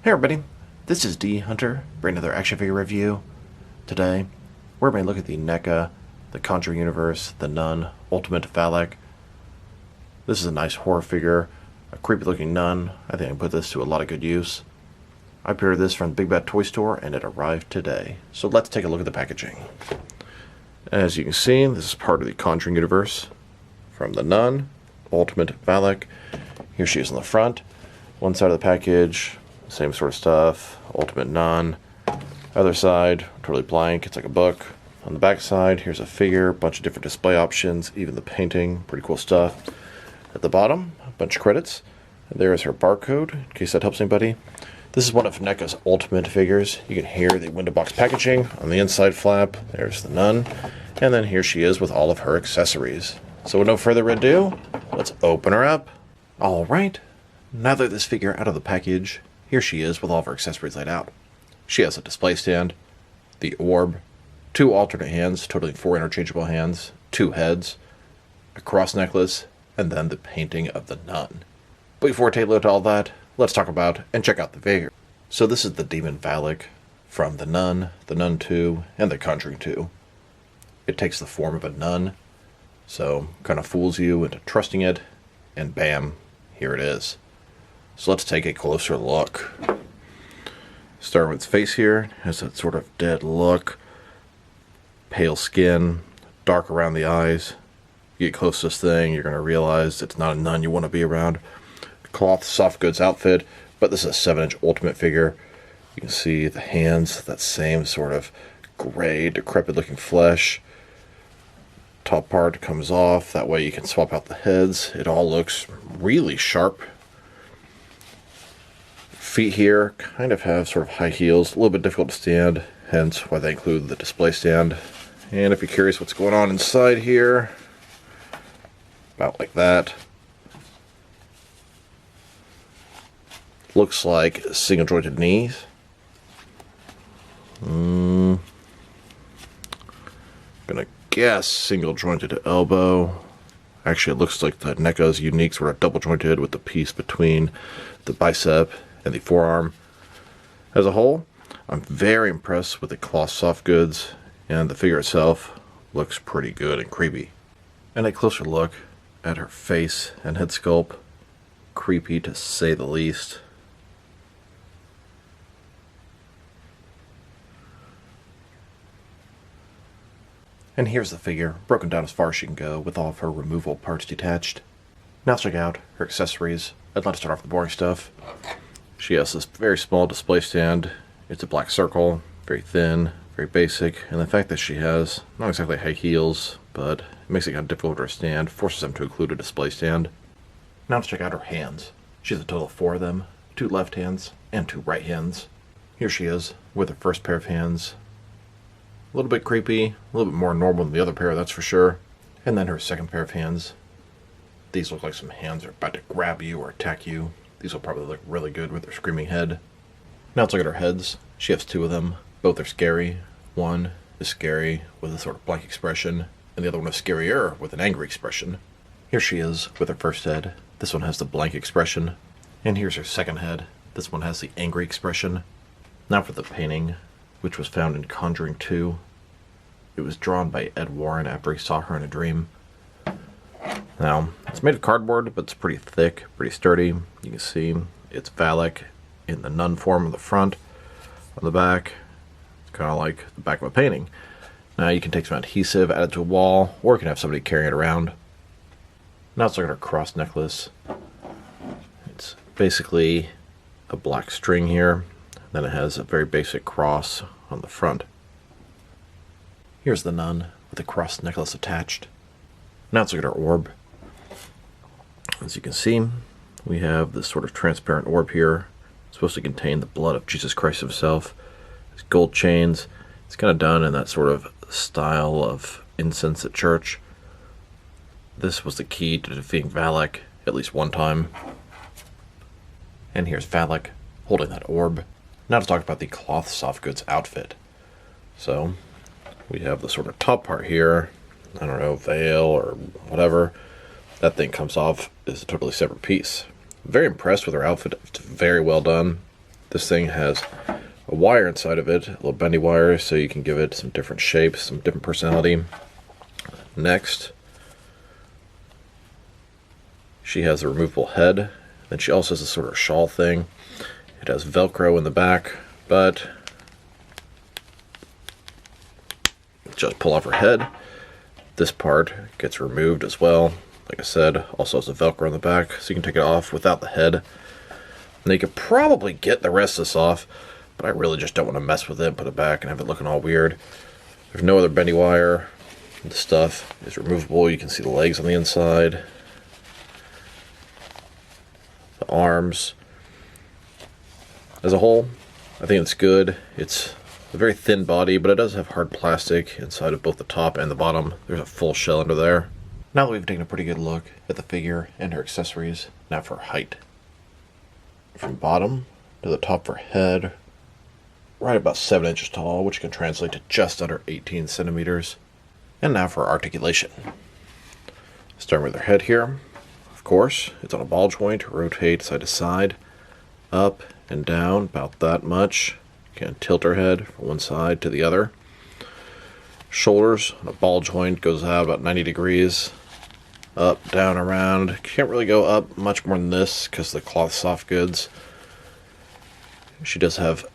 Hey everybody, this is D Hunter, bringing another action figure review. Today, we're going to look at the Neca, the Conjuring Universe, the Nun, Ultimate Valak. This is a nice horror figure, a creepy looking nun. I think I can put this to a lot of good use. I ordered this from the Big Bad Toy Store and it arrived today. So let's take a look at the packaging. As you can see, this is part of the Conjuring Universe from the Nun, Ultimate Valak. Here she is on the front. One side of the package, same sort of stuff, Ultimate Nun. Other side, totally blank, it's like a book. On the back side, here's a figure, a bunch of different display options, even the painting, pretty cool stuff. At the bottom, a bunch of credits. There is her barcode, in case that helps anybody. This is one of Neca's Ultimate figures. You can hear the window box packaging on the inside flap. There's the Nun. And then here she is with all of her accessories. So with no further ado, let's open her up. Alright, now that this figure out of the package, here she is with all of her accessories laid out. She has a display stand, the orb, 2 alternate hands, totaling 4 interchangeable hands, 2 heads, a cross necklace, and then the painting of the nun. But before we take a look at all that, let's talk about and check out the figure. So this is the Demon Valak from the Nun 2, and the Conjuring 2. It takes the form of a nun, so kind of fools you into trusting it, and bam, here it is. So let's take a closer look. Start with its face here. It has that sort of dead look. Pale skin, dark around the eyes. You get close to this thing, you're going to realize it's not a nun you want to be around. Cloth soft goods outfit, but this is a 7-inch Ultimate figure. You can see the hands, that same sort of gray, decrepit looking flesh. Top part comes off, that way you can swap out the heads. It all looks really sharp. Feet here kind of have sort of high heels, a little bit difficult to stand, hence why they include the display stand. And if you're curious what's going on inside here, about like that. Looks like single jointed knees. Gonna guess single jointed elbow. Actually, it looks like the Neca's Uniques were double jointed with the piece between the bicep and the forearm. As a whole, I'm very impressed with the cloth soft goods, and the figure itself looks pretty good and creepy. And a closer look at her face and head sculpt, creepy to say the least. And here's the figure, broken down as far as she can go, with all of her removable parts detached. Now let's check out her accessories. I'd like to start off with the boring stuff. She has this very small display stand. It's a black circle, very thin, very basic, and the fact that she has not exactly high heels, but it makes it kind of difficult for her to stand, forces them to include a display stand. Now let's check out her hands. She has a total of 4 of them, 2 left hands and 2 right hands. Here she is with her first pair of hands. A little bit creepy, a little bit more normal than the other pair, that's for sure. And then her second pair of hands. These look like some hands are about to grab you or attack you. These will probably look really good with her screaming head. Now let's look at her heads. She has 2 of them. Both are scary. One is scary with a sort of blank expression, and the other one is scarier with an angry expression. Here she is with her first head. This one has the blank expression. And here's her second head. This one has the angry expression. Now for the painting, which was found in Conjuring 2. It was drawn by Ed Warren after he saw her in a dream. Now, it's made of cardboard, but it's pretty thick, pretty sturdy. You can see it's Valak in the nun form on the front. On the back, it's kind of like the back of a painting. Now you can take some adhesive, add it to a wall, or you can have somebody carry it around. Now let's look at our cross necklace. It's basically a black string here. Then it has a very basic cross on the front. Here's the nun with a cross necklace attached. Now let's look at our orb. As you can see, we have this sort of transparent orb here. It's supposed to contain the blood of Jesus Christ himself. There's gold chains. It's kind of done in that sort of style of incense at church. This was the key to defeating Valak at least one time. And here's Valak holding that orb. Now to talk about the cloth soft goods outfit. So, we have the sort of top part here. I don't know, veil or whatever. That thing comes off is a totally separate piece. Very impressed with her outfit. It's very well done. This thing has a wire inside of it, a little bendy wire, so you can give it some different shapes, some different personality. Next, she has a removable head. Then she also has a sort of shawl thing. It has Velcro in the back, but just pull off her head. This part gets removed as well. Like I said, also has a Velcro in the back, so you can take it off without the head. And you could probably get the rest of this off, but I really just don't want to mess with it and put it back and have it looking all weird. There's no other bendy wire. The stuff is removable. You can see the legs on the inside, the arms. As a whole, I think it's good. It's a very thin body, but it does have hard plastic inside of both the top and the bottom. There's a full shell under there. Now that we've taken a pretty good look at the figure and her accessories, now for her height. From bottom to the top of her head, right about 7 inches tall, which can translate to just under 18 centimeters. And now for articulation. Starting with her head here. Of course, it's on a ball joint, rotate side to side, up and down about that much. You can tilt her head from one side to the other. Shoulders on a ball joint, goes out about 90 degrees. Up, down, around. Can't really go up much more than this because the cloth soft goods. She does have,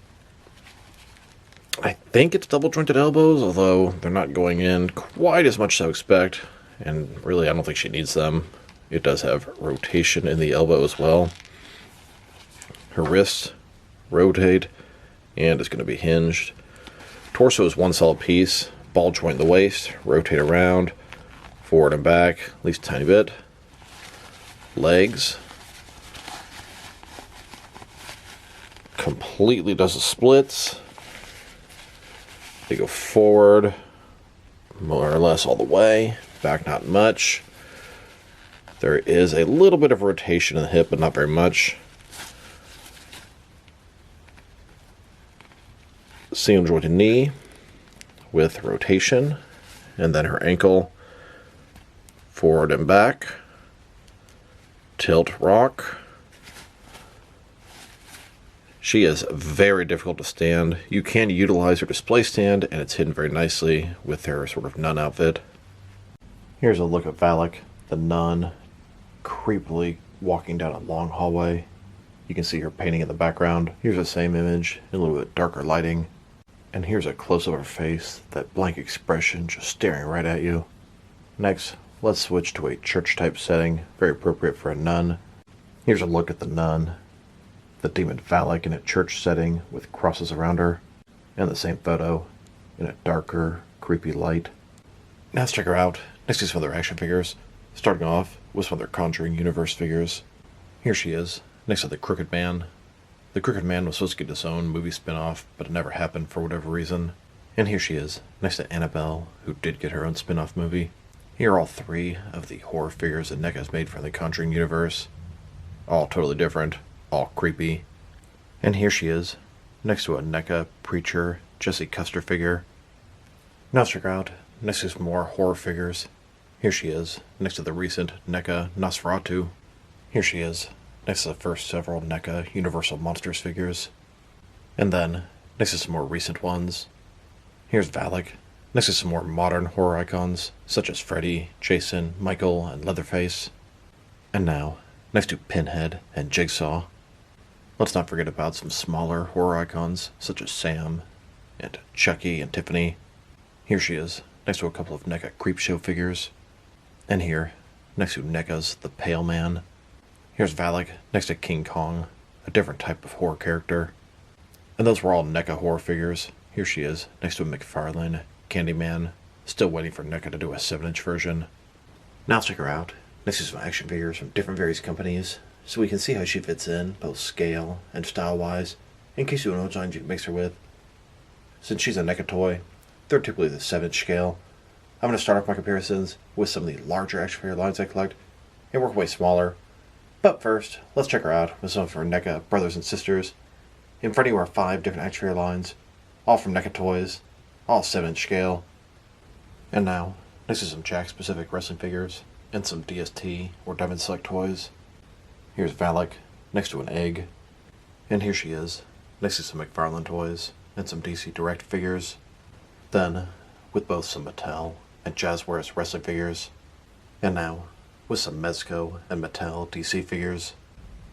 I think it's double jointed elbows, although they're not going in quite as much as I expect. And really, I don't think she needs them. It does have rotation in the elbow as well. Her wrists rotate, and it's going to be hinged. Torso is one solid piece. Ball joint in the waist, rotate around, forward and back, at least a tiny bit. Legs. Completely does the splits. They go forward, more or less all the way. Back not much. There is a little bit of rotation in the hip, but not very much. Single jointed knee with rotation, and then her ankle forward and back, tilt rock. She is very difficult to stand. You can utilize her display stand, and it's hidden very nicely with her sort of nun outfit. Here's a look at Valak, the nun, creepily walking down a long hallway. You can see her painting in the background. Here's the same image in a little bit darker lighting. And here's a close-up of her face, that blank expression just staring right at you. Next, let's switch to a church-type setting, very appropriate for a nun. Here's a look at the nun, the demon Valak in a church setting with crosses around her, and the same photo in a darker, creepy light. Now let's check her out next to some other action figures, starting off with some of their Conjuring Universe figures. Here she is, next to the Crooked Man. The Crooked Man was supposed to get his own movie spin-off, but it never happened for whatever reason. And here she is, next to Annabelle, who did get her own spin-off movie. Here are all three of the horror figures that Neca has made for the Conjuring Universe. All totally different, all creepy. And here she is, next to a Neca Preacher Jesse Custer figure. Now let's check her out next to some more horror figures. Here she is, next to the recent Neca Nosferatu. Here she is, next to the first several Neca Universal Monsters figures. And then, next to some more recent ones. Here's Valak, next to some more modern horror icons, such as Freddy, Jason, Michael, and Leatherface. And now, next to Pinhead and Jigsaw. Let's not forget about some smaller horror icons, such as Sam, and Chucky, and Tiffany. Here she is, next to a couple of Neca Creepshow figures. And here, next to Neca's The Pale Man. Here's Valak next to King Kong, a different type of horror character. And those were all Neca horror figures. Here she is, next to a McFarlane, Candyman, still waiting for Neca to do a 7-inch version. Now let's check her out, next to some action figures from different various companies, so we can see how she fits in, both scale and style-wise, in case you don't know which lines you can mix her with. Since she's a Neca toy, they're typically the 7-inch scale. I'm going to start off my comparisons with some of the larger action figure lines I collect, and work way smaller. But first, let's check her out with some of her Neca brothers and sisters. In front of you are 5 different action figure lines, all from Neca toys, all 7-inch scale. And now, next to some Jack-specific wrestling figures, and some DST or Diamond Select toys. Here's Valak, next to an egg. And here she is, Next is some McFarlane toys and some DC Direct figures. Then, with both some Mattel and Jazzwares wrestling figures. And now, with some Mezco and Mattel DC figures.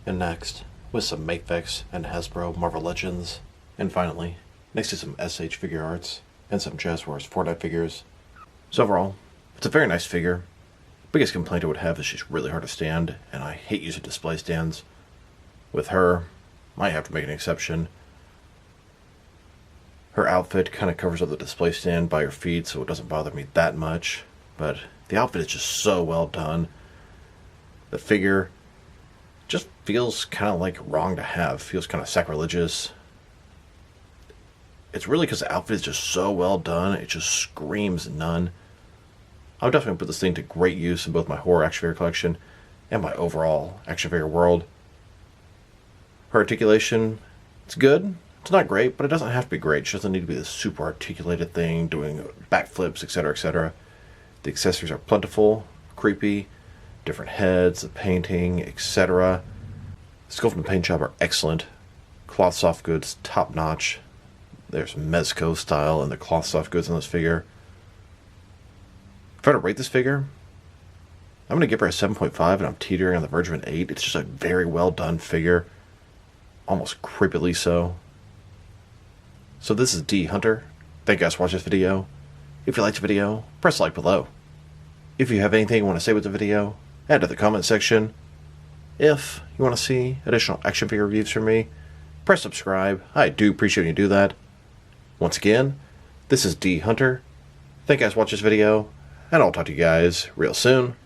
And next, with some Mafex and Hasbro Marvel Legends. And finally, next to some SH figure arts and some Jazzwares Fortnite figures. So overall, it's a very nice figure. Biggest complaint I would have is she's really hard to stand, and I hate using display stands. With her, might have to make an exception. Her outfit kind of covers up the display stand by her feet, so it doesn't bother me that much. But the outfit is just so well done. The figure just feels kind of like wrong to have. Feels kind of sacrilegious. It's really because the outfit is just so well done. It just screams none. I'll definitely put this thing to great use in both my horror action figure collection and my overall action figure world. Her articulation, it's good. It's not great, but it doesn't have to be great. She doesn't need to be this super articulated thing, doing backflips, etc., etc. The accessories are plentiful, creepy, different heads, the painting, etc. The sculpt and paint job are excellent. Cloth soft goods, top notch. There's Mezco style in the cloth soft goods on this figure. If I were to rate this figure, I'm going to give her a 7.5, and I'm teetering on the verge of an 8. It's just a very well done figure. Almost creepily so. So this is D Hunter. Thank you guys for watching this video. If you liked the video, press like below. If you have anything you want to say with the video, add to the comment section. If you want to see additional action figure reviews from me, press subscribe. I do appreciate when you do that. Once again, this is D Hunter. Thank you guys for watching this video, and I'll talk to you guys real soon.